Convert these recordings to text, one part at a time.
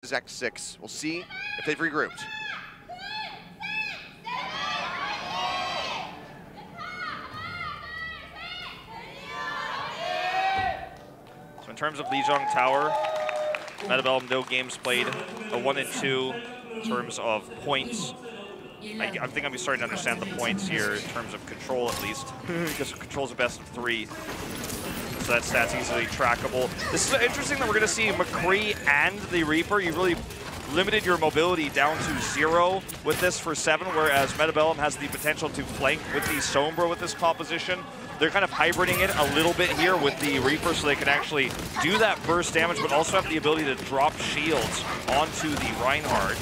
X6. We'll see if they've regrouped. So in terms of Lijiang Tower, Bellum, no games played, a 1-2 in terms of points. I think I'm starting to understand the points here in terms of control at least, because control's a best of 3. So that stat's easily trackable. This is interesting that we're going to see McCree and the Reaper. You really limited your mobility down to 0 with this for 7, whereas Bellum has the potential to flank with the Sombra with this composition. They're kind of hybriding it a little bit here with the Reaper so they can actually do that burst damage, but also have the ability to drop shields onto the Reinhardt.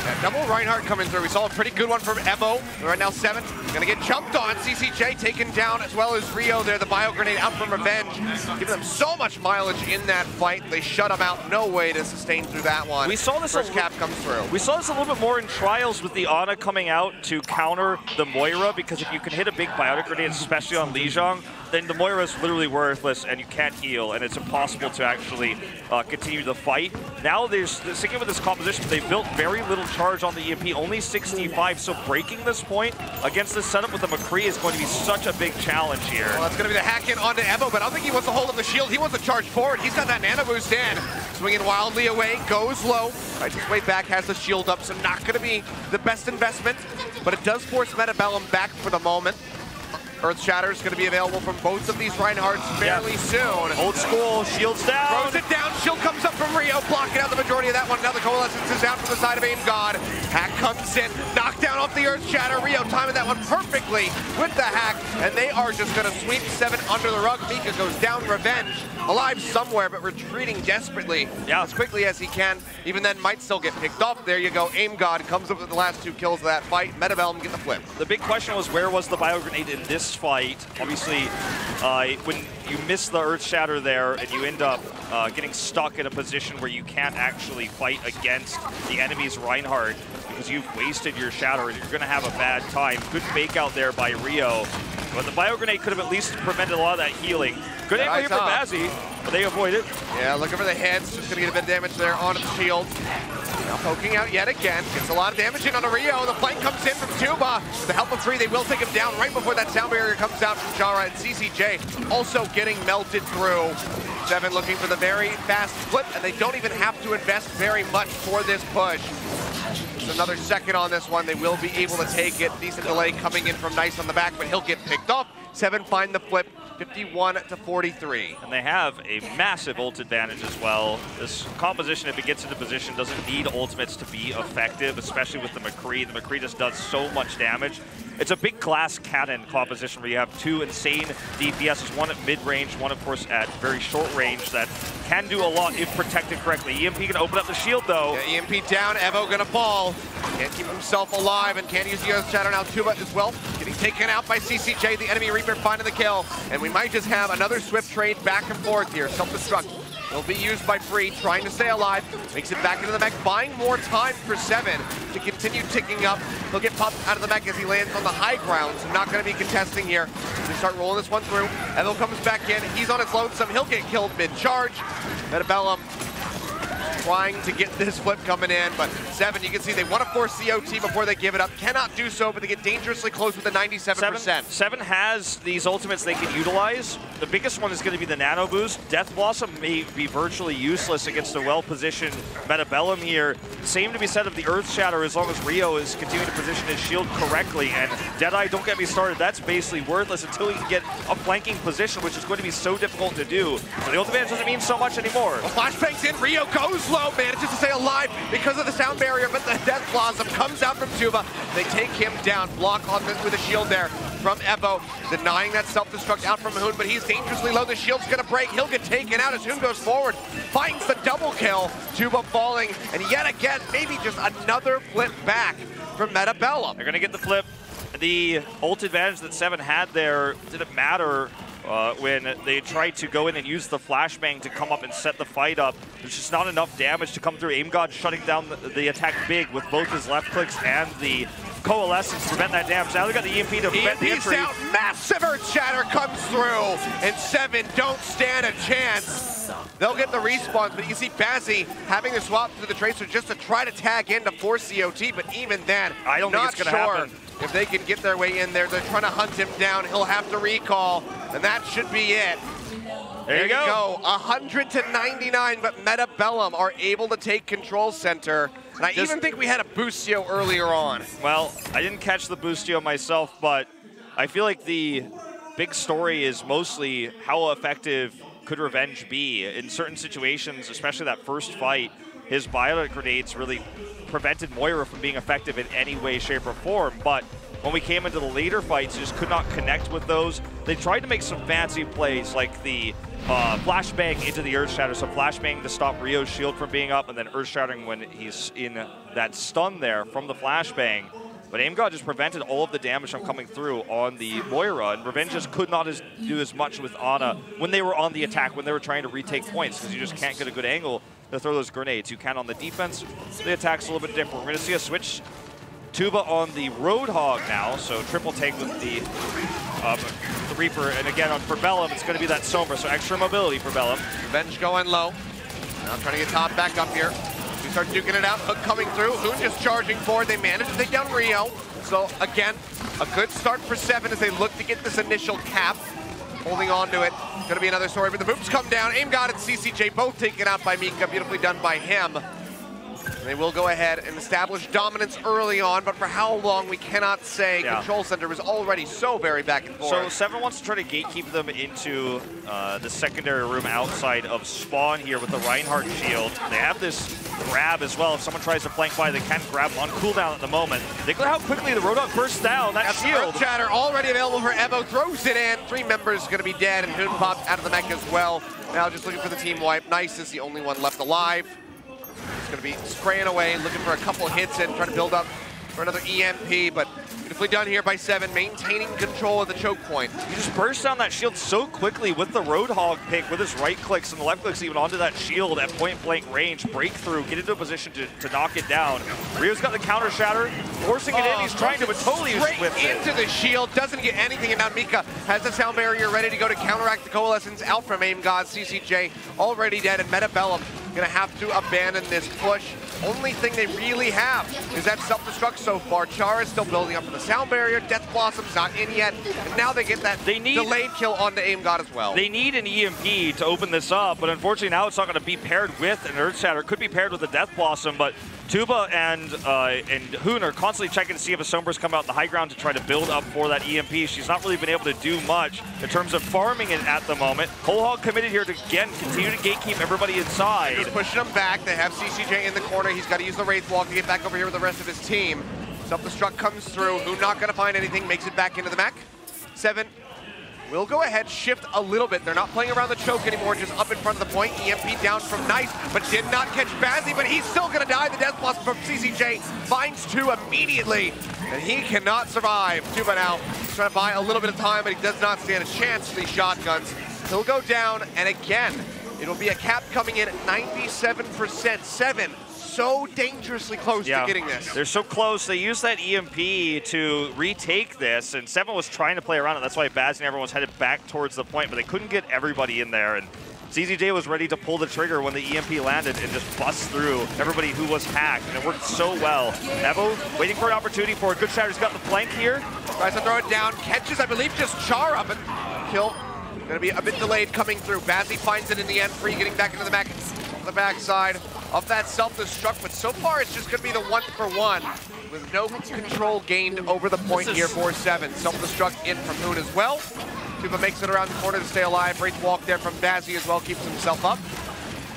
That double Reinhardt coming through. We saw a pretty good one from Evo. Right now, 7 gonna get jumped on. CCJ taken down, as well as Rio there. The bio grenade out from Revenge, giving them so much mileage in that fight. They shut them out. No way to sustain through that one. We saw this. First cap comes through. We saw this a little bit more in Trials with the Ana coming out to counter the Moira, because if you can hit a big biotic grenade, especially on Lijiang, then the Moira is literally worthless and you can't heal, and it's impossible to actually continue the fight. Now sticking with this composition, they built very little charge on the EMP, only 65, so breaking this point against this setup with the McCree is going to be such a big challenge here. Well, that's going to be the hack in onto Evo, but I don't think he wants to hold up the shield. He wants to charge forward. He's got that nano boost in. Swinging wildly away, goes low. Right, his way back, has the shield up, so not going to be the best investment, but it does force Bellum back for the moment. Earth Shatter is going to be available from both of these Reinhardts fairly soon. Old school, shields down. Throws it down, shield comes up from Rio, blocking out the majority of that one. Now the Coalescence is out from the side of Aim God. Hack comes in, knockdown off the Earth Shatter. Rio timing that one perfectly with the hack, and they are just going to sweep 7 under the rug. Mika goes down, Revenge, alive somewhere, but retreating desperately as quickly as he can. Even then, might still get picked off. There you go, Aim God comes up with the last 2 kills of that fight. Bellum get the flip. The big question was, where was the bio grenade in this fight? Obviously, when you miss the Earth Shatter there and you end up getting stuck in a position where you can't actually fight against the enemy's Reinhardt because you've wasted your Shatter, you're going to have a bad time. Good fake out there by Rio, but the bio grenade could have at least prevented a lot of that healing. Good angle here for Bazzi, but they avoid it. Yeah, looking for the heads, just going to get a bit of damage there onto the shield. Now poking out yet again, gets a lot of damage in on Rio. The flank comes in from Tuba. With the help of 3, they will take him down right before that sound barrier comes out from Jara, and CCJ also getting melted through. 7 looking for the very fast flip, and they don't even have to invest very much for this push. There's another second on this one. They will be able to take it. Decent delay coming in from Nice on the back, but he'll get picked off. 7 find the flip. 51-43. And they have a massive ult advantage as well. This composition, if it gets into position, doesn't need ultimates to be effective, especially with the McCree. The McCree just does so much damage. It's a big glass cannon composition where you have 2 insane DPSs, one at mid-range, one of course at very short range that can do a lot if protected correctly. EMP can open up the shield though. Yeah, EMP down, Evo gonna fall. Can't keep himself alive and can't use the Earth Shatter now. Tuba as well, getting taken out by CCJ, the enemy Reaper finding the kill. And we might just have another swift trade back and forth here. Self-destruct will be used by Free, trying to stay alive. Makes it back into the mech, buying more time for 7 to continue ticking up. He'll get popped out of the mech as he lands on the high ground, so not going to be contesting here. They start rolling this one through. Evo comes back in. He's on his lonesome. He'll get killed mid-charge. Bellum trying to get this flip coming in, but 7, you can see they want to force the OT before they give it up. Cannot do so, but they get dangerously close with the 97%. 7 has these ultimates they can utilize. The biggest one is going to be the nano boost. Death Blossom may be virtually useless against a well-positioned Bellum here. Same to be said of the Earth Shatter as long as Rio is continuing to position his shield correctly. And Deadeye, don't get me started, that's basically worthless until he can get a flanking position, which is going to be so difficult to do. So the ultimate doesn't mean so much anymore. Well, flashbangs in, Rio goes low, manages to stay alive because of the sound barrier, but the Death Blossom comes out from Tuba. They take him down, block on with a shield there from Evo, denying that self-destruct out from Hoon, but he's dangerously low. The shield's gonna break. He'll get taken out as Hoon goes forward, finds the double kill. Tuba falling, and yet again, maybe just another flip back from Bellum. They're gonna get the flip. The ult advantage that 7 had there didn't matter when they tried to go in and use the flashbang to come up and set the fight up. There's just not enough damage to come through. Aim God shutting down the attack big with both his left clicks and the Coalescence to prevent that damage. Now they got the EMP to prevent the entry. Out, massive Earth Shatter comes through, and 7 don't stand a chance. they'll get the respawns, but you see Bazzi having to swap through the Tracer just to try to tag in to force COT, but even then, I don't think it's gonna happen. If they can get their way in there, they're trying to hunt him down. He'll have to recall, and that should be it. There you go. 100 to 99, but Bellum are able to take control center. And I even think we had a Boostio earlier on. Well, I didn't catch the Boostio myself, but I feel like the big story is mostly how effective could Revenge be. In certain situations, especially that first fight, his biotic grenades really prevented Moira from being effective in any way, shape, or form. But when we came into the later fights, he just could not connect with those. They tried to make some fancy plays like the flashbang into the Earth Shatter. So flashbang to stop Rio's shield from being up, and then Earth Shattering when he's in that stun there from the flashbang. But AimGod just prevented all of the damage from coming through on the Moira, and Revenge just could not do as much with Ana when they were on the attack, when they were trying to retake points, because you just can't get a good angle to throw those grenades. You can on the defense. The attack's a little bit different. We're going to see a switch. Tuba on the Roadhog now, so triple take with the Reaper. And again, for Bellum, it's going to be that Sombra, so extra mobility for Bellum. Revenge going low. Now trying to get top back up here. We start duking it out. Hook coming through. Hoon just charging forward. They manage to take down Rio. So again, a good start for 7 as they look to get this initial cap. Holding on to it. Going to be another story, but the boots come down. AimGod and CCJ both taken out by Mika. Beautifully done by him. They will go ahead and establish dominance early on, but for how long we cannot say. Yeah. Control Center was already so very back and forth. So 7 wants to try to gatekeep them into the secondary room outside of spawn here with the Reinhardt shield. They have this grab as well. If someone tries to flank by, they can grab on cooldown at the moment. Look at how quickly the Roadhog bursts down that shield. Chatter already available for Evo, throws it in. 3 members going to be dead, and Hoon popped out of the mech as well. Now just looking for the team wipe. Nice is the only one left alive. He's going to be spraying away, looking for a couple hits in, trying to build up for another EMP, but beautifully done here by 7, maintaining control of the choke point. He just burst down that shield so quickly with the Roadhog pick, with his right clicks and the left clicks even onto that shield at point blank range, breakthrough, get into a position to knock it down. Rio's got the counter shatter, forcing it in, he's trying to, but totally whiffed it. Into the shield, doesn't get anything, and now Mika has the sound barrier ready to go to counteract the coalescence out from AimGod. CCJ already dead, and Bellum gonna have to abandon this push. Only thing they really have is that self-destruct so far. Chara is still building up for the sound barrier. Death Blossom's not in yet. And now they get that delayed kill onto AimGod as well. They need an EMP to open this up, but unfortunately now it's not going to be paired with an Earth Shatter. It could be paired with a Death Blossom, but Tuba and Hoon are constantly checking to see if a Sombra's come out in the high ground to try to build up for that EMP. She's not really been able to do much in terms of farming it at the moment. Whole Hog committed here to, again, continue to gatekeep everybody inside. Just pushing them back. They have CCJ in the corner. He's got to use the Wraith Walk to get back over here with the rest of his team. Self-destruct comes through. Hoon not going to find anything. Makes it back into the mech. 7 will go ahead, shift a little bit. They're not playing around the choke anymore, just up in front of the point. EMP down from Nice, but did not catch Bazzi, but he's still gonna die. The Death Blossom from CCJ finds 2 immediately, and he cannot survive. Tuba now trying to buy a little bit of time, but he does not stand a chance for these shotguns. He'll go down, and again, it'll be a cap coming in at 97%. 7 so dangerously close to getting this. They're so close. They used that EMP to retake this, and 7 was trying to play around it. That's why Baz and everyone was headed back towards the point, but they couldn't get everybody in there. And CZJ was ready to pull the trigger when the EMP landed and just bust through everybody who was hacked, and it worked so well. Evo waiting for an opportunity for a good shot. He's got the flank here. Tries to throw it down, catches, I believe, just Chara, but kill gonna be a bit delayed coming through. Bazzi finds it in the end, free getting back into the mech on the backside of that self-destruct, but so far it's just gonna be the 1-for-1 with no control gained over the point here for 7. Self-destruct in from Hoon as well. Tuba makes it around the corner to stay alive. Wraith Walk there from Bazzi as well, keeps himself up.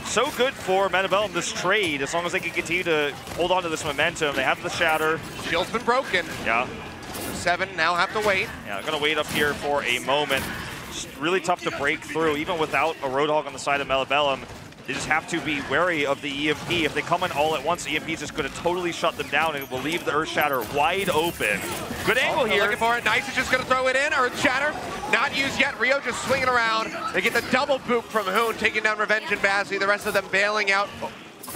So good for Bellum, this trade, as long as they can continue to hold on to this momentum. They have the shatter. Shield's been broken. Yeah. 7 now have to wait. Yeah, I'm gonna wait up here for a moment. Just really tough to break through, even without a Roadhog on the side of Bellum. They just have to be wary of the EMP. If they come in all at once, the EMP is just going to totally shut them down, and it will leave the Earth Shatter wide open. Good angle here. Looking for it. Nice is just going to throw it in. Earth Shatter not used yet. Rio just swinging around. They get the double boop from Hoon, taking down Revenge and Bazzi. The rest of them bailing out.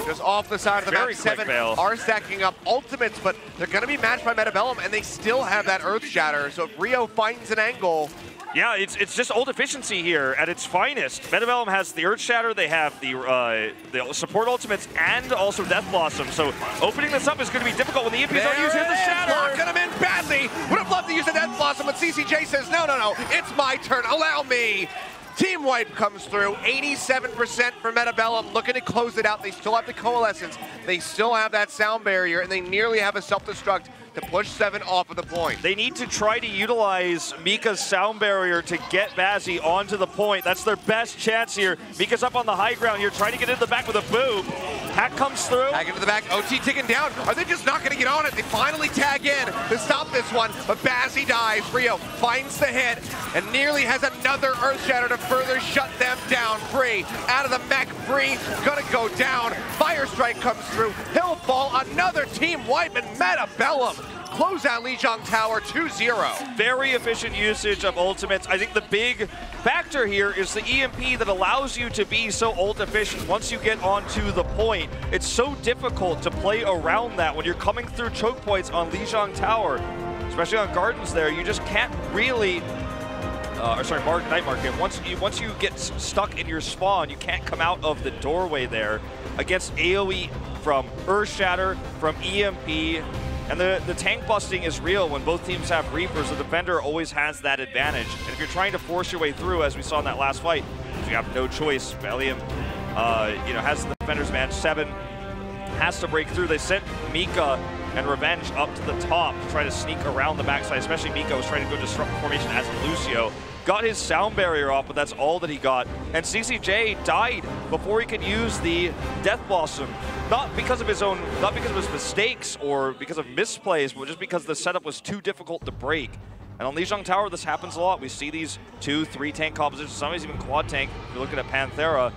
Just off the side of the map. 7 are stacking up ultimates, but they're going to be matched by Bellum, and they still have that Earth Shatter. So if Rio finds an angle, Yeah, it's just ult efficiency here at its finest. Bellum has the Earth Shatter, they have the support ultimates, and also Death Blossom. So opening this up is going to be difficult when the EMPs don't use the Shatter. Locking him in badly. Would have loved to use the Death Blossom, but CCJ says, no, no, no, it's my turn, allow me. Team wipe comes through, 87% for Bellum, looking to close it out. They still have the Coalescence, they still have that sound barrier, and they nearly have a self-destruct to push 7 off of the point. They need to try to utilize Mika's sound barrier to get Bazzi onto the point. That's their best chance here. Mika's up on the high ground here, trying to get into the back with a boom. Hack comes through. Tag into the back, OT ticking down. Are they just not gonna get on it? They finally tag in to stop this one, but Bazzi dies. Rio finds the hit and nearly has another Earth Shatter to further shut them down. Free, out of the mech, Free, gonna go down. Fire Strike comes through, he'll fall. Another team wipe and Bellum close out Lijiang Tower 2-0. Very efficient usage of ultimates. I think the big factor here is the EMP that allows you to be so ult efficient once you get onto the point. It's so difficult to play around that when you're coming through choke points on Lijiang Tower, especially on Gardens there. You just can't really, Night Market. Once you get stuck in your spawn, you can't come out of the doorway there against AoE from Earth Shatter, from EMP. And the tank busting is real when both teams have Reapers. The defender always has that advantage. And if you're trying to force your way through, as we saw in that last fight, you have no choice. Bellum, has the defender's man. 7 has to break through. They sent Mika and Revenge up to the top to try to sneak around the backside, especially Mika was trying to go disrupt formation as Lucio. Got his sound barrier off, but that's all that he got. And CCJ died before he could use the Death Blossom. Not because of his mistakes or because of misplays, but just because the setup was too difficult to break. And on Lijiang Tower, this happens a lot. We see these 2-3 tank compositions, sometimes even quad tank. If you're looking at Panthera,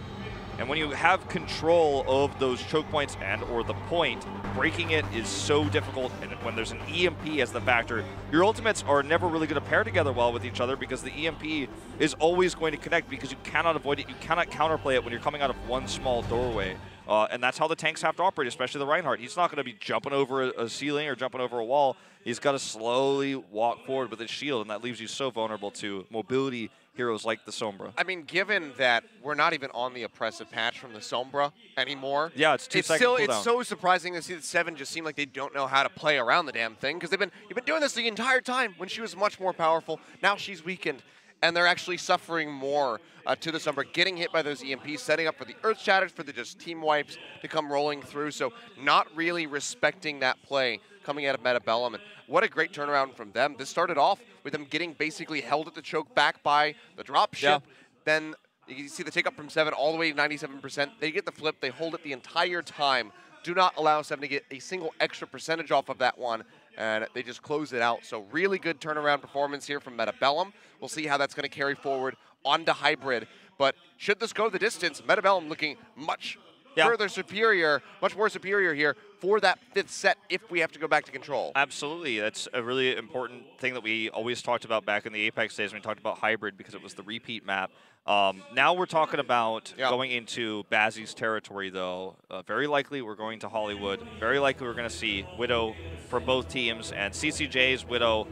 and when you have control of those choke points and or the point, breaking it is so difficult. And when there's an EMP as the factor, your ultimates are never really going to pair together well with each other because the EMP is always going to connect because you cannot avoid it. You cannot counterplay it when you're coming out of one small doorway. And that's how the tanks have to operate, especially the Reinhardt. He's not going to be jumping over a ceiling or jumping over a wall. He's got to slowly walk forward with his shield, and that leaves you so vulnerable to mobility heroes like the Sombra. I mean, given that we're not even on the oppressive patch from the Sombra anymore. Yeah, it's 2 seconds cooldown. It's so surprising to see that 7 just seem like they don't know how to play around the damn thing, because you've been doing this the entire time when she was much more powerful. Now she's weakened, and they're actually suffering more to the Sombra, getting hit by those EMPs, setting up for the Earth Shatters, for the just team wipes to come rolling through. So not really respecting that play coming out of Bellum. And what a great turnaround from them. This started off with them getting basically held at the choke back by the dropship. Yeah. Then you see the take up from 7 all the way to 97%. They get the flip. They hold it the entire time. Do not allow 7 to get a single extra percentage off of that one. And they just close it out. So really good turnaround performance here from Bellum. We'll see how that's going to carry forward onto Hybrid. But should this go the distance, Bellum looking much further superior, much more superior here for that 5th set if we have to go back to control. Absolutely. That's a really important thing that we always talked about back in the Apex days when we talked about Hybrid because it was the repeat map. Now we're talking about going into Bazzi's territory, though. Very likely we're going to Hollywood. Very likely we're going to see Widow for both teams, and CCJ's Widow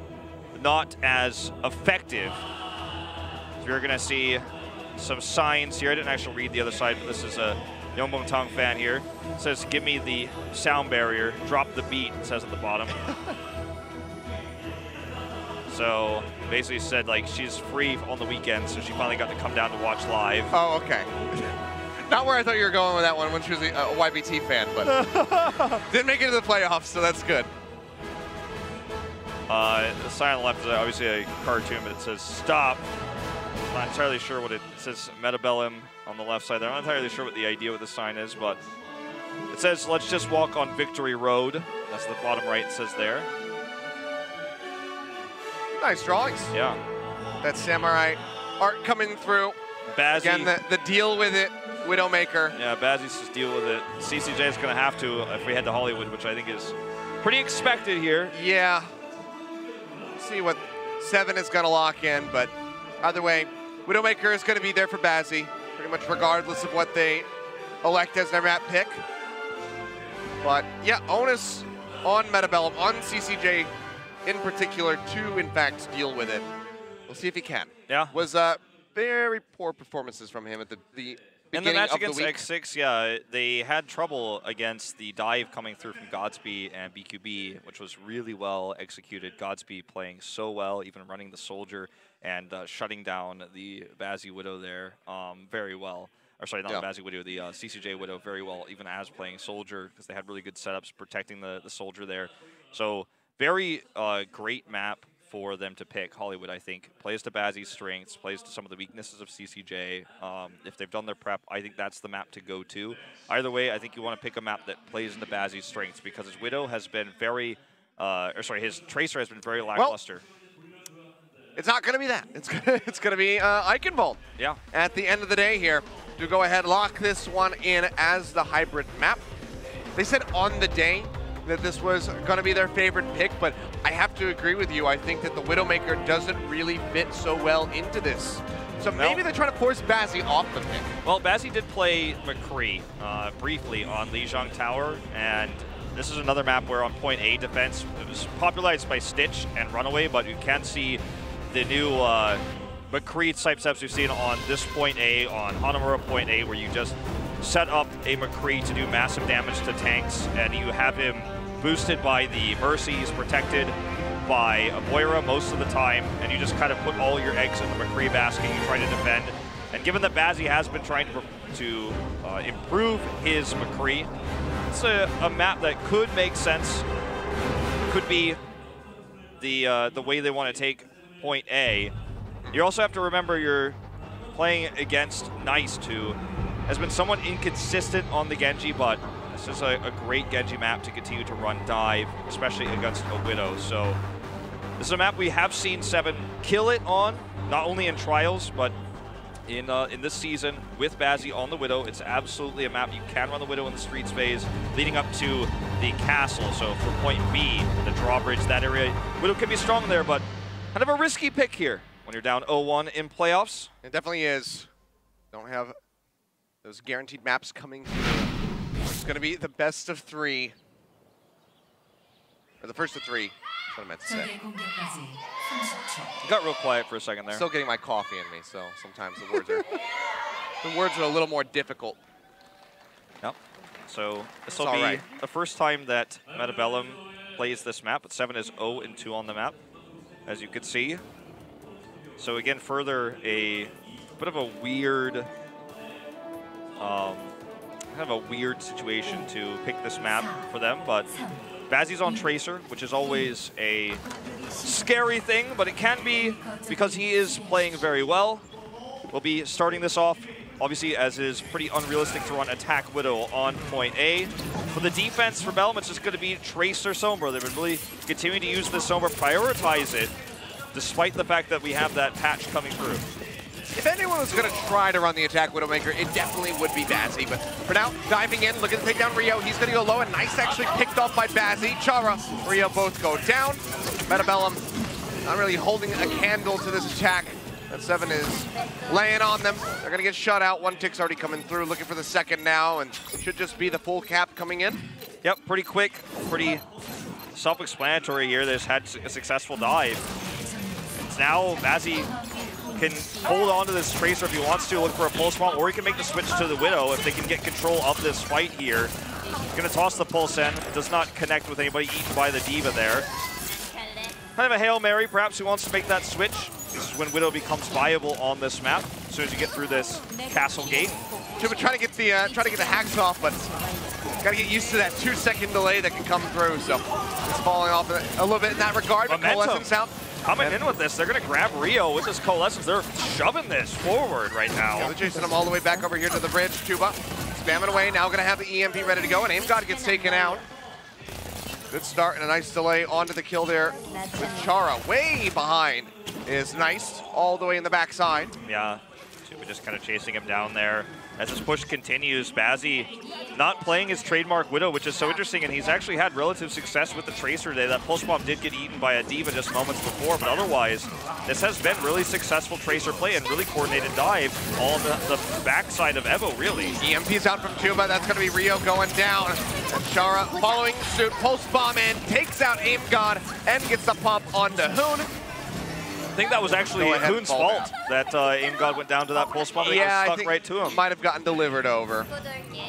not as effective. So you're going to see some signs here. I didn't actually read the other side, but this is a Yongbong Tong fan here. It says, give me the sound barrier, drop the beat, it says at the bottom. So basically said like she's free on the weekend, so she finally got to come down to watch live. Oh, okay. Not where I thought you were going with that one when she was a YBT fan, but didn't make it to the playoffs, so that's good. The sign on the left is obviously a cartoon, but it says stop. I'm not entirely sure what it says. Bellum on the left side there. I'm not entirely sure what the idea with the sign is, but it says let's just walk on Victory Road. That's the bottom right, it says there. Nice drawings. Yeah. That samurai art coming through. Bazzi. Again, the deal with it, Widowmaker. Yeah, Bazzi's just deal with it. CCJ is going to have to if we head to Hollywood, which I think is pretty expected here. Yeah. See what 7 is going to lock in, but either way, Widowmaker is going to be there for Bazzi, pretty much regardless of what they elect as their map pick. But yeah, onus on Bellum, on CCJ in particular to, in fact, deal with it. We'll see if he can. Yeah. Was very poor performances from him at the in the match against week. X6, yeah, they had trouble against the dive coming through from Godspeed and BQB, which was really well executed. Godspeed playing so well, even running the Soldier and shutting down the Bazzi Widow there very well. Or sorry, not the Bazzi Widow, the CCJ Widow very well, even as playing Soldier, because they had really good setups protecting the Soldier there. So very great map for them to pick. Hollywood, I think, plays to Bazzi's strengths, plays to some of the weaknesses of CCJ. If they've done their prep, I think that's the map to go to. Either way, I think you want to pick a map that plays into Bazzi's strengths, because his Widow has been very, his Tracer has been very lackluster. Well, it's not going to be that. It's going to be Eichenwald. Yeah. At the end of the day here, to go ahead, lock this one in as the hybrid map. They said on the day that this was going to be their favorite pick, but I have to agree with you. I think that the Widowmaker doesn't really fit so well into this. So maybe they're trying to force Bazzi off the pick. Well, Bazzi did play McCree briefly on Lijiang Tower, and this is another map where on point A defense, it was popularized by Stitch and Runaway, but you can see the new McCree type steps we've seen on this point A, on Hanamura point A, where you just set up a McCree to do massive damage to tanks, and you have him boosted by the Mercy, he's protected by a Moira most of the time, and you just kind of put all your eggs in the McCree basket, you try to defend. And given that Bazzi has been trying to improve his McCree, it's a map that could make sense. Could be the way they want to take point A. You also have to remember you're playing against Nice, who has been somewhat inconsistent on the Genji, but this is a great Genji map to continue to run dive, especially against a Widow. So this is a map we have seen Seven kill it on, not only in Trials, but in this season with Bazzi on the Widow. It's absolutely a map you can run the Widow in the streets phase, leading up to the castle. So for point B, the drawbridge, that area, Widow can be strong there, but kind of a risky pick here when you're down 0-1 in playoffs. It definitely is. Don't have those guaranteed maps coming through. It's going to be the best of three. Or the first of three. That's what I meant to say. You got real quiet for a second there. Still getting my coffee in me, so sometimes the words are a little more difficult. Yep. So this will be the first time that Bellum plays this map, but Seven is 0-2 on the map, as you can see. So again, further a bit of a weird, situation to pick this map for them. But Bazzi's on Tracer, which is always a scary thing, but it can be because he is playing very well. We'll be starting this off, obviously, as it is pretty unrealistic to run Attack Widow on point A. For the defense for Bellum, it's just going to be Tracer Sombra. They've been really continuing to use this Sombra, prioritize it, despite the fact that we have that patch coming through. If anyone was going to try to run the Attack Widowmaker, it definitely would be Bazzi. But for now, diving in, looking to take down Rio. He's going to go low, and Nice actually picked off by Bazzi. Chara, Rio both go down. Bellum not really holding a candle to this attack. That Seven is laying on them. They're going to get shut out. One tick's already coming through, looking for the second now, and should just be the full cap coming in. Yep, pretty quick, pretty self-explanatory here. They just had a successful dive. It's now Bazzi can hold on to this Tracer if he wants to, look for a pulse bomb, or he can make the switch to the Widow if they can get control of this fight here. He's going to toss the pulse in. Does not connect with anybody, eaten by the Diva there. Kind of a Hail Mary, perhaps he wants to make that switch. This is when Widow becomes viable on this map, as soon as you get through this castle gate. Should be trying to get the hacks off, but gotta get used to that 2-second delay that can come through. So it's falling off a little bit in that regard. But Coalescence out. Coming in with this, they're going to grab Rio with this Coalescence. They're shoving this forward right now. Yeah, they're chasing him all the way back over here to the bridge. Tuba spamming away, now going to have the EMP ready to go, and Aim God gets taken out. Good start and a nice delay onto the kill there with Chara. Way behind is Nice, all the way in the backside. Yeah, Tuba just kind of chasing him down there. As this push continues, Bazzi not playing his trademark Widow, which is so interesting, and he's actually had relative success with the Tracer today. That pulse bomb did get eaten by a Diva just moments before, but otherwise, this has been really successful Tracer play and really coordinated dive on the backside of Evo, really. EMP's out from Tuba, that's going to be Rio going down. And Chara following suit, pulse bomb in, takes out Aim God, and gets the pump onto Hoon. think that was actually Hoon's fault that Aim God went down to that pulse bomb. Yeah, stuck right to him. Might have gotten delivered over.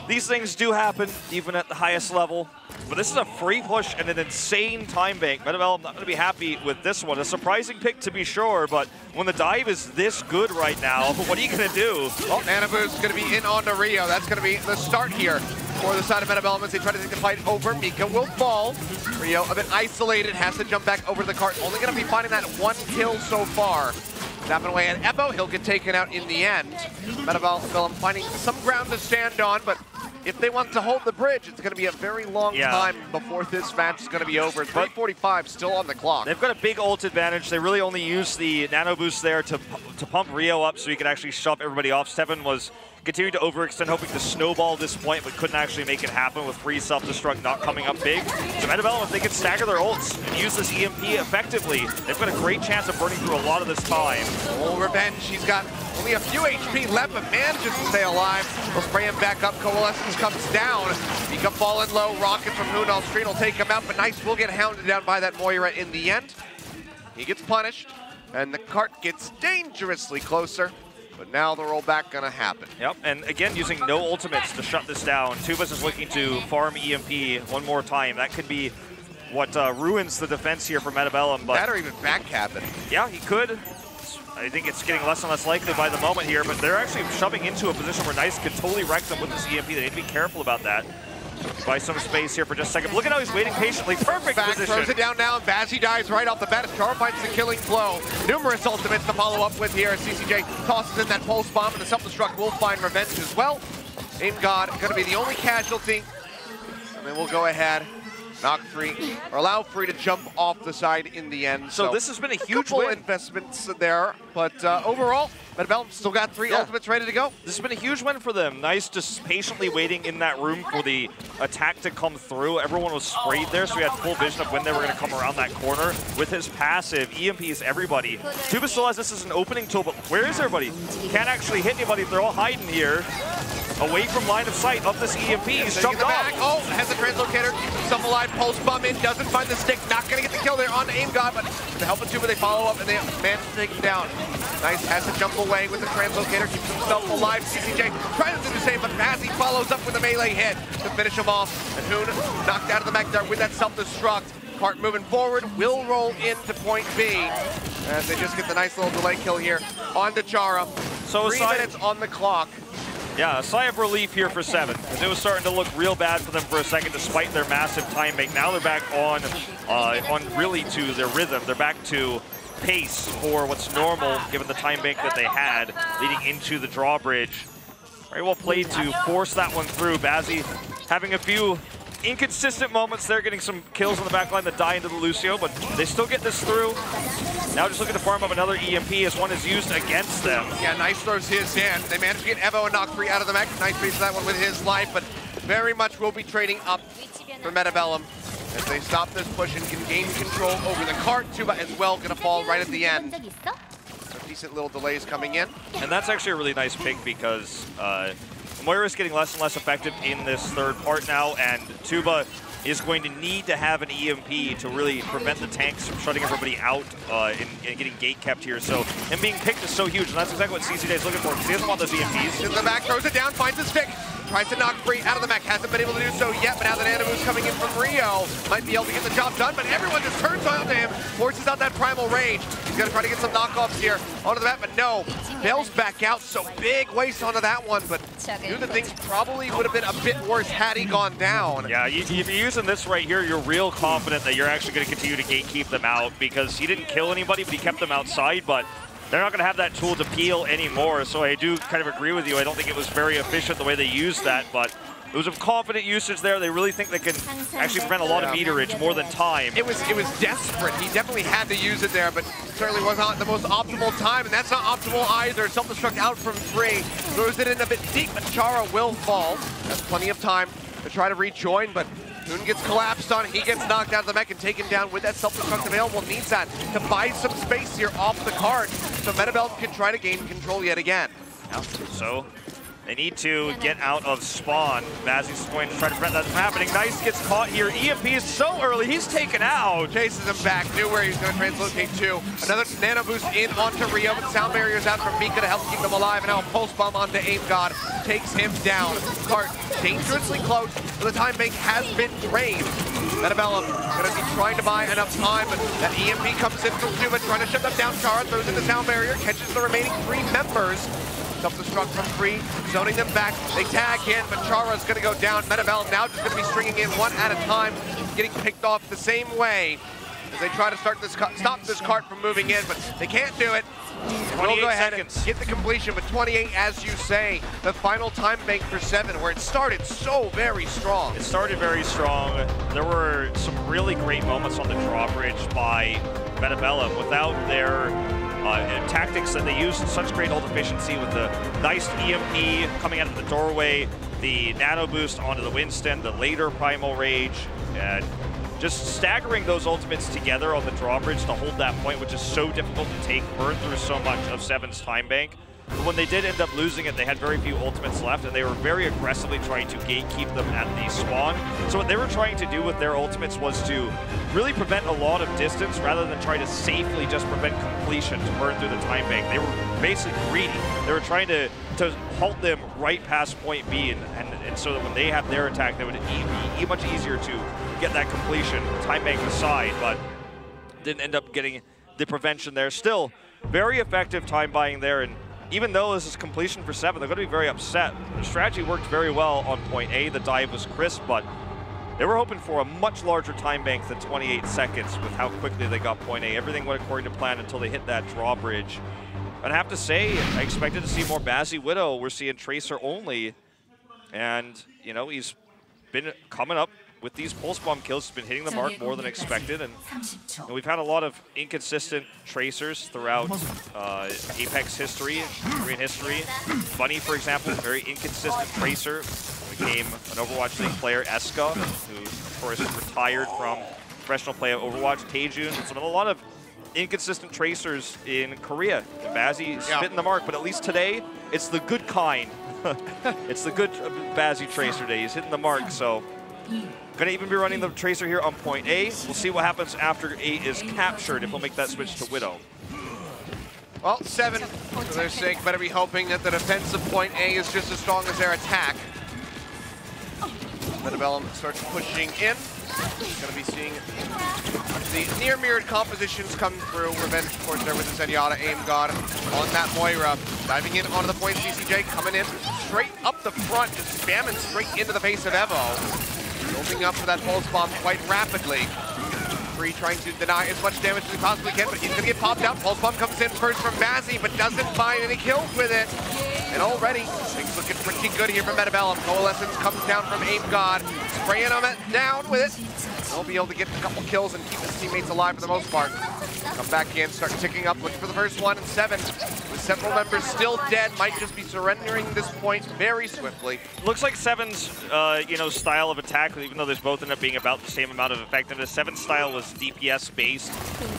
These things do happen, even at the highest level. But this is a free push and an insane time bank. Metabellum not going to be happy with this one. A surprising pick to be sure, but when the dive is this good right now, what are you going to do? Oh, Nanabu's going to be in onto Rio. That's going to be the start here for the side of Metabellum as they try to take the fight over. Mika will fall. Rio a bit isolated, has to jump back over the cart. Only going to be finding that one kill so far. Snapping away at Evo, he'll get taken out in the end. Metabellum finding some ground to stand on, but if they want to hold the bridge, it's going to be a very long time before this match is going to be over. 3:45 still on the clock. They've got a big ult advantage. They really only used the nano boost there to pump Rio up so he could actually shove everybody off. Steven was continuing to overextend, hoping to snowball this point, but couldn't actually make it happen with free self-destruct not coming up big. So Metabellum, if they can stagger their ults and use this EMP effectively, they've got a great chance of burning through a lot of this time. Oh, Revenge, he's got only a few HP left, but manages to stay alive. They'll spray him back up. Coalescence comes down. Mika falling low. Rocket from Hoon on screen will take him out, but Nice will get hounded down by that Moira in the end. He gets punished, and the cart gets dangerously closer. But now the rollback gonna happen. Yep, and again, using no ultimates to shut this down. Tubas is looking to farm EMP one more time. That could be what ruins the defense here for Metabellum. But that or even backcap it. Yeah, he could. I think it's getting less and less likely by the moment here, but they're actually shoving into a position where Nice could totally wreck them with this EMP. They need to be careful about that. Buy some space here for just a second. Look at how he's waiting patiently. Perfect position. Throws it down now, and Bazzi dives right off the bat. Chara finds the killing blow. Numerous ultimates to follow up with here. CCJ tosses in that pulse bomb, and the self-destruct will find revenge as well. Aim God going to be the only casualty. And then we'll go ahead, knock free, or allow free to jump off the side in the end. So this has been a huge win. Investments there, but overall, Metabellum still got 3 ultimates ready to go. This has been a huge win for them. Nice just patiently waiting in that room for the attack to come through. Everyone was sprayed there, so we had full vision of when they were going to come around that corner. With his passive, EMPs everybody. Tuba still has this as an opening tool, but where is everybody? Can't actually hit anybody if they're all hiding here. Away from line of sight of this EMP. He's jumped off. Oh, has the translocator, keeps himself alive, pulse bomb in, doesn't find the stick, not going to get the kill there on Aim God, but with the help of Tuba, they follow up and they manage to take him down. Nice has to jump away with the translocator, keeps himself alive. CCJ tries to do the same, but Bazzi follows up with a melee hit to finish him off. And Hoon knocked out of the mech there with that self-destruct. Cart moving forward, will roll into point B as they just get the nice little delay kill here onto Chara. So 3 minutes on the clock. Yeah, a sigh of relief here for Seven, because it was starting to look real bad for them for a second despite their massive time bank. Now they're back on really to their rhythm. They're back to pace for what's normal given the time bank that they had leading into the drawbridge. Very well played to force that one through. Bazzi having a few inconsistent moments there, getting some kills on the back line that die into the Lucio, but they still get this through. Now just looking to farm up another EMP as one is used against them. Yeah, Nice throws his in. They managed to get Evo and knock free out of the mech. Nice beats that one with his life, but very much will be trading up for Metabellum as they stop this push and can gain control over the cart. Tuba as well gonna fall right at the end. So decent little delays coming in. And that's actually a really nice pick because Moira's getting less and less effective in this third part now, and Tuba is going to need to have an EMP to really prevent the tanks from shutting everybody out and getting gate kept here. So him being picked is so huge, and that's exactly what CCJ is looking for, because he doesn't want those EMPs. In the back, throws it down, finds his stick. Tries to knock free out of the mech, hasn't been able to do so yet, but now that Animu's coming in from Rio, might be able to get the job done, but everyone just turns on to him, forces out that primal rage. He's gonna try to get some knockoffs here onto the map, but no. Bails back out, so big waste onto that one, but knew that things probably would have been a bit worse had he gone down. Yeah, if you're using this right here, you're real confident that you're actually gonna continue to gatekeep them out, because he didn't kill anybody, but he kept them outside, but they're not going to have that tool to peel anymore, so I do kind of agree with you. I don't think it was very efficient the way they used that, but it was a confident usage there. They really think they can actually prevent a lot of meterage more than time. It was desperate. He definitely had to use it there, but certainly was not the most optimal time, and that's not optimal either. Self-destruct out from 3. Throws it in a bit deep, but Chara will fall. Has plenty of time to try to rejoin, but Hoon gets collapsed on, he gets knocked out of the mech and taken down with that self-destruct available. Needs that to buy some space here off the cart so Metabellum can try to gain control yet again. Yeah, so They need to get out of spawn. Bazzi's going to try to prevent that from happening. Nice gets caught here. EMP is so early, he's taken out. Chases him back, knew where he was going to translocate to. Another nano boost in onto Rio, but sound barriers out from Mika to help keep them alive. And now a pulse bomb onto Aim God takes him down. Cart dangerously close, but the time bank has been drained. Bellum going to be trying to buy enough time, but that EMP comes in from Tuba, trying to shut them down. Chara throws in the sound barrier, catches the remaining 3 members. Self-destruct from 3, zoning them back. They tag in, but Chara's going to go down. Bellum now just going to be stringing in one at a time, getting picked off the same way as they try to stop this cart from moving in, but they can't do it. We'll go ahead and get the completion, but 28, as you say, the final time bank for 7, where it started so very strong. It started very strong. There were some really great moments on the drawbridge by Bellum. Without their tactics that they used, such great ult efficiency with the nice EMP coming out of the doorway, the nano boost onto the Winston, the later primal rage, and just staggering those ultimates together on the drawbridge to hold that point, which is so difficult to take, burn through so much of 7's time bank. But when they did end up losing it, they had very few ultimates left, and they were very aggressively trying to gatekeep them at the spawn. So what they were trying to do with their ultimates was to really prevent a lot of distance rather than try to safely just prevent completion to burn through the time bank. They were basically greedy. They were trying to halt them right past point B, and so that when they have their attack, they would be much easier to get that completion, time bank aside, but didn't end up getting the prevention there. Still, very effective time buying there, and even though this is completion for 7, they're going to be very upset. The strategy worked very well on point A. The dive was crisp, but they were hoping for a much larger time bank than 28 seconds with how quickly they got point A. Everything went according to plan until they hit that drawbridge. And I have to say, I expected to see more Bazzi Widow. We're seeing Tracer only. And, you know, he's been coming up with these pulse bomb kills. He's been hitting the mark more than expected. And we've had a lot of inconsistent Tracers throughout Apex history, Korean history. Bunny, for example, very inconsistent Tracer. Became an Overwatch League player. Eska, who, of course, retired from professional play of Overwatch. Taejun. So a lot of inconsistent Tracers in Korea. And Bazzi is hitting the mark, but at least today, it's the good kind. It's the good Bazzi Tracer day. He's hitting the mark, so gonna even be running the Tracer here on point A. We'll see what happens after A is captured, if we'll make that switch to Widow. Well, 7, for their sake, better be hoping that the defense of point A is just as strong as their attack. Bellum starts pushing in. Going to be seeing the near-mirrored compositions come through. Revenge, of course, there with the Zenyatta, Aim God on that Moira. Diving in onto the point, CCJ coming in straight up the front, just spamming straight into the face of Evo. Building up for that pulse bomb quite rapidly. Free trying to deny as much damage as he possibly can, but he's going to get popped out. Pulse bomb comes in first from Bazzi, but doesn't find any kills with it. And already, things looking pretty good here from Bellum. Coalescence comes down from Aim God, spraying him down with it. He'll be able to get a couple kills and keep his teammates alive for the most part. Come back in, start ticking up, looking for the first one, and 7, with several members still dead, might just be surrendering this point very swiftly. Looks like 7's, style of attack, even though there's both end up being about the same amount of effectiveness. 7's style was DPS based,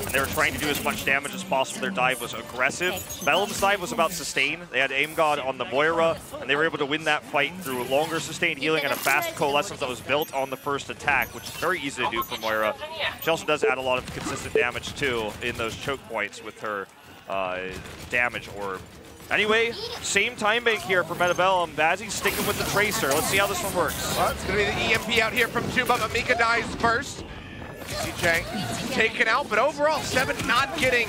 and they were trying to do as much damage as possible. Their dive was aggressive. Bellum's dive was about sustain. They had Aim God on the Moira, and they were able to win that fight through longer sustained healing and a fast coalescence that was built on the first attack, which is very easy to do for Moira. She also does add a lot of consistent damage too in those choke points with her damage orb. Anyway, same time bank here for Bellum. Bazzi's sticking with the Tracer. Let's see how this one works. Well, it's going to be the EMP out here from Tuba, but Mika dies first. CJ taken out, but overall 7 not getting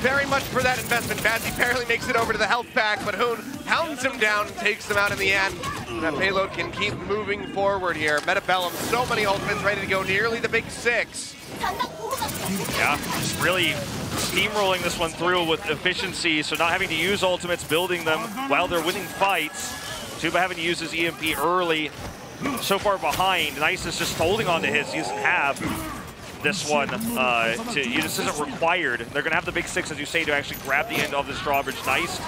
very much for that investment. Bazzi barely makes it over to the health pack, but Hoon hounds him down and takes him out in the end. That payload can keep moving forward here. Bellum, so many ultimates ready to go, nearly the big 6. Yeah, just really steamrolling this one through with efficiency, so not having to use ultimates, building them while they're winning fights. Tuba having to use his EMP early, so far behind. Nice is just holding on to his. He doesn't have this one. This isn't required. They're going to have the big 6, as you say, to actually grab the end of this drawbridge. Nice.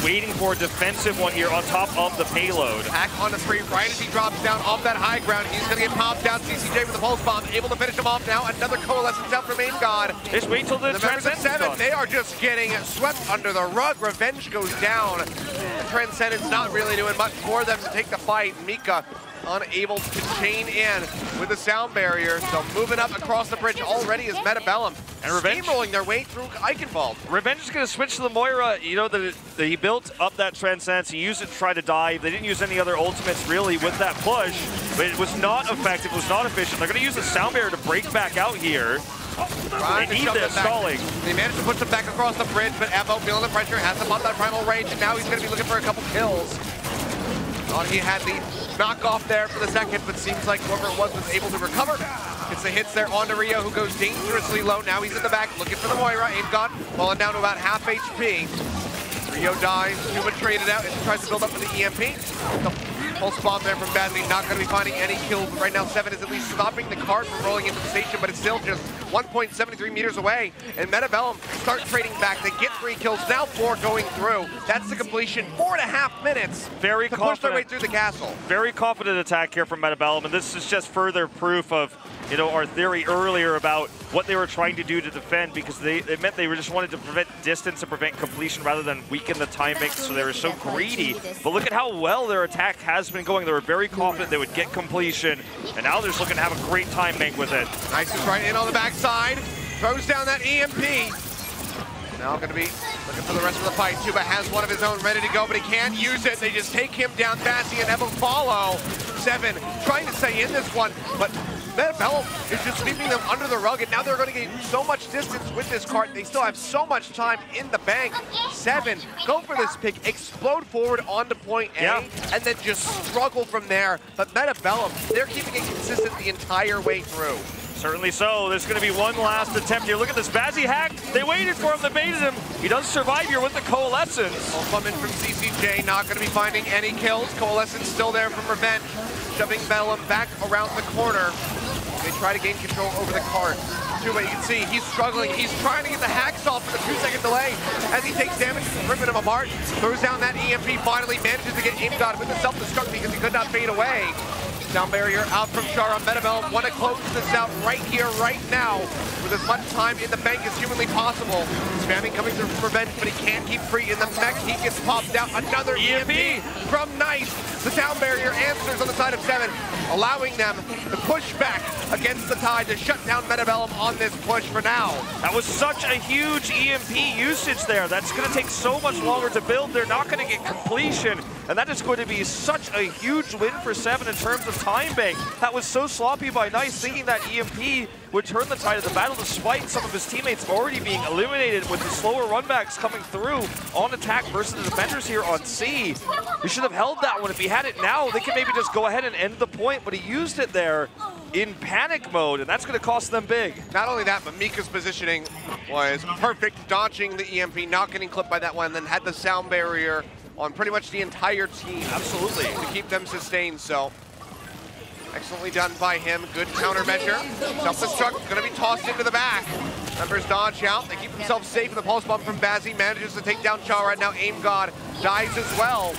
Waiting for a defensive one here on top of the payload. Hack on the 3 right as he drops down off that high ground. He's going to get popped down. CCJ with the pulse bomb, able to finish him off now. Another coalescence out from Aim God. Just wait till the members of 7, they are just getting swept under the rug. Revenge goes down. Transcendence not really doing much for them to take the fight. Mika unable to chain in with the sound barrier, so moving up across the bridge already is Bellum. And Revenge steamrolling their way through Eichenwald. Revenge is going to switch to the Moira. You know, he built up that Transcendence. He used it to try to dive. They didn't use any other ultimates really with that push, but it was not effective. It was not efficient. They're going to use the sound barrier to break back out here. They need this stalling. They managed to push them back across the bridge, but Evo feeling the pressure, has them on that primal range, and now he's going to be looking for a couple kills. Thought he had the knockoff there for the second, but seems like whoever it was able to recover. Gets the hits there onto Rio, who goes dangerously low. Now he's in the back looking for the Moira. Aimgod falling down to about half HP. Rio dies, Tuma traded out and tries to build up for the EMP. The pulse bomb there from Badly, not going to be finding any kills. Right now, Seven is at least stopping the cart from rolling into the station, but it's still just 1.73 meters away. And Bellum start trading back. They get 3 kills, now 4 going through. That's the completion, 4.5 minutes Very to confident. push their way through the castle. Very confident attack here from Bellum, and this is just further proof of, you know, our theory earlier about what they were trying to do to defend, because it meant they just wanted to prevent distance and prevent completion rather than weaken the time bank, so they were so greedy. But look at how well their attack has been going. They were very confident they would get completion, and now they're just looking to have a great time bank with it. Nice is right in on the backside, throws down that EMP. Now going to be looking for the rest of the fight. Tuba has one of his own ready to go, but he can't use it. They just take him down. Bassi and Evo follow. Seven trying to stay in this one, but Bellum is just sweeping them under the rug, and now they're going to gain so much distance with this cart. They still have so much time in the bank. Seven, go for this pick, explode forward onto point A, and then just struggle from there. But Bellum, they're keeping it consistent the entire way through. Certainly so. There's going to be one last attempt here. Look at this. Bazzi hack. They waited for him. They baited him. He does survive here with the Coalescence. All coming from CCJ, not going to be finding any kills. Coalescence still there from Revenge, shoving Bellum back around the corner. They try to gain control over the cart. But you can see he's struggling. He's trying to get the hacks off with a 2-second delay as he takes damage from ripping him apart. Throws down that EMP, finally manages to get Aimgod with the self-destruct because he could not fade away. Sound barrier out from Char on Bellum. Want to close this out right here, right now, with as much time in the bank as humanly possible. Spamming coming through from Revenge, but he can't keep free in the mech. He gets popped out. Another EMP from Nice. The sound barrier answers on the side of Seven, allowing them to push back against the tide to shut down Bellum on this push for now. That was such a huge EMP usage there. That's going to take so much longer to build. They're not going to get completion, and that is going to be such a huge win for Seven in terms of time bank. That was so sloppy by Nice, thinking that EMP would turn the tide of the battle despite some of his teammates already being eliminated with the slower runbacks coming through on attack versus the defenders here on C. We should have held that one. If he had it now, they could maybe just go ahead and end the point, but he used it there in panic mode, and that's going to cost them big. Not only that, but Mika's positioning was perfect, dodging the EMP, not getting clipped by that one, then had the sound barrier on pretty much the entire team. Absolutely. To keep them sustained, so excellently done by him. Good countermeasure. Self-destruct, going to be tossed into the back. Members dodge out. They keep themselves safe, and the pulse bomb from Bazzi manages to take down Char. Right now, Aimgod dies as well.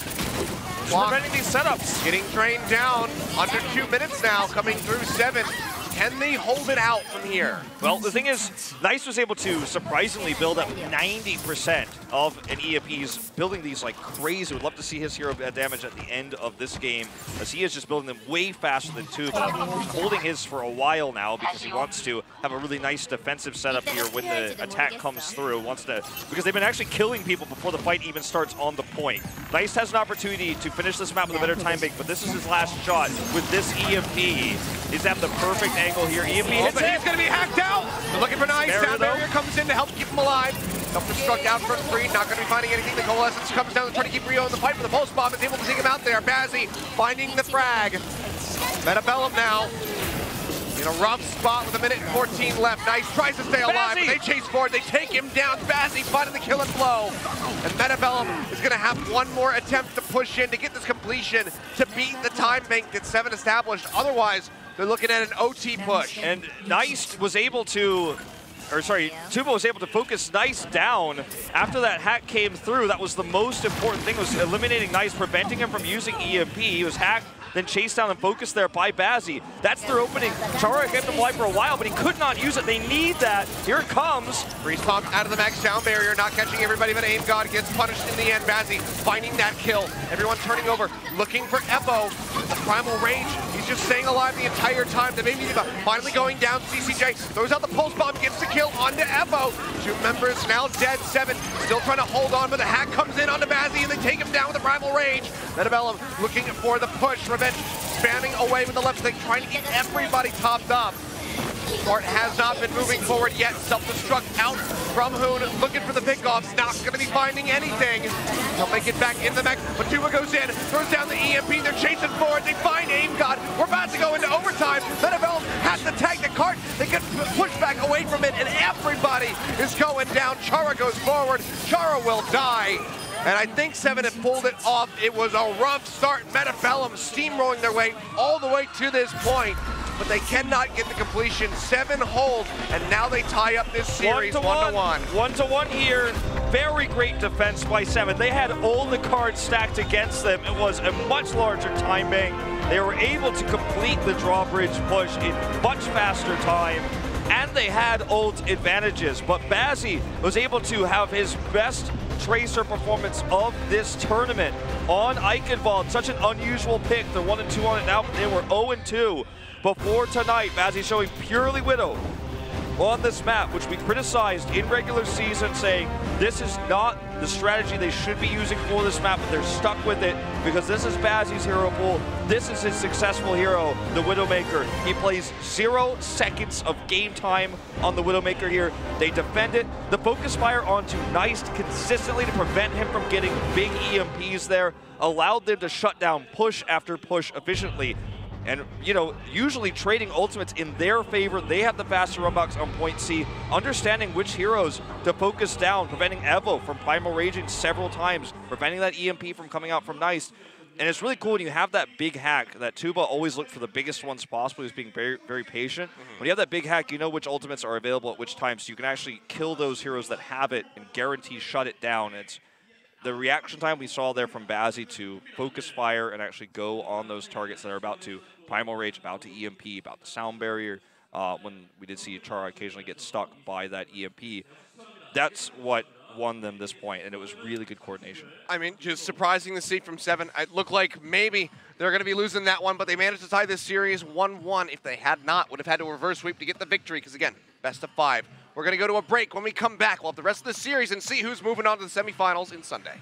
Preventing these setups. Getting drained down. Under 2 minutes now, coming through Seven. Can they hold it out from here? Well, the thing is, Nice was able to surprisingly build up 90% of an EMP's, building these like crazy. Would love to see his hero damage at the end of this game, as he is just building them way faster than Tuba. He's holding his for a while now because he wants to have a really nice defensive setup here when the attack comes through. Because they've been actually killing people before the fight even starts on the point. Nice has an opportunity to finish this map with a better time bank, but this is his last shot with this EMP. He's at the perfect angle here. EMP hits it. He's going to be hacked out. They're looking for Nice. Sound barrier comes in to help keep him alive. Self-destruct out from 3. Not going to be finding anything. The Coalescence comes down to try to keep Rio in the fight, but the pulse bomb is able to take him out there. Bazzi finding the frag. Bellum now in a rough spot with 1:14 left. Nice tries to stay alive, but they chase forward. They take him down. Bazzi finding the killing blow. And Bellum is going to have one more attempt to push in to get this completion to beat the time bank that Seven established. Otherwise, they're looking at an OT push. And Nice was able to, Tuba was able to focus Nice down after that hack came through. That was the most important thing, was eliminating Nice, preventing him from using EMP. He was hacked, then chased down and focused there by Bazzi. That's their opening. Chara kept him alive for a while, but he could not use it. They need that. Here it comes. Freeze pump out of the max sound barrier, not catching everybody, but Aim God gets punished in the end. Bazzi finding that kill. Everyone turning over, looking for Evo. The Primal Rage, he's just staying alive the entire time. The Baby Diva finally going down. CCJ throws out the pulse bomb, gets the kill onto Evo. 2 members now dead, 7 still trying to hold on, but the hack comes in onto Bazzi and they take him down with the Primal Rage. Bellum looking for the push. Revenge spamming away with the left stick, trying to get everybody topped up. Smart has not been moving forward yet. Self-destruct out from Hoon, looking for the pickoffs. Not going to be finding anything. They'll make it back in the mech, but Tuba goes in, throws down the EMP. They're chasing forward. They find Aim God. We're about to go into overtime. Bellum has to tag the cart. They get pushed back away from it, and everybody is going down. Chara goes forward. Chara will die. And I think 7 had pulled it off. It was a rough start. Bellum steamrolling their way all the way to this point, but they cannot get the completion. 7 hold, and now they tie up this series 1-1. 1-1 here. Very great defense by 7. They had all the cards stacked against them. It was a much larger time bank. They were able to complete the drawbridge push in much faster time, and they had ult advantages. But Bazzi was able to have his best Tracer performance of this tournament on Eichenwald. Such an unusual pick. They're 1-2 on it now, but they were 0-2 before tonight. Bazzi showing purely Widow on this map, which we criticized in regular season, saying this is not the strategy they should be using for this map, but they're stuck with it because this is Bazzi's hero pool. This is his successful hero, the Widowmaker. He plays 0 seconds of game time on the Widowmaker here. They defend it. The focus fire onto Nice consistently to prevent him from getting big EMPs there allowed them to shut down push after push efficiently. And, you know, usually trading ultimates in their favor. They have the faster runbacks on point C, understanding which heroes to focus down, preventing Evo from Primal Raging several times, preventing that EMP from coming out from Nice. And it's really cool when you have that big hack. That Tuba always looked for the biggest ones possible. He's being very, very patient. When you have that big hack, you know which ultimates are available at which time, so you can actually kill those heroes that have it and guarantee shut it down. It's the reaction time we saw there from Bazzi to focus fire and actually go on those targets that are about to Primal Rage, about to EMP, about the sound barrier, when we did see Chara occasionally get stuck by that EMP. That's what won them this point, and it was really good coordination. I mean, just surprising to see from 7. It looked like maybe they're going to be losing that one, but they managed to tie this series 1-1. If they had not, would have had to reverse sweep to get the victory, because again, best of 5. We're going to go to a break. When we come back, we'll have the rest of the series and see who's moving on to the semifinals in Sunday.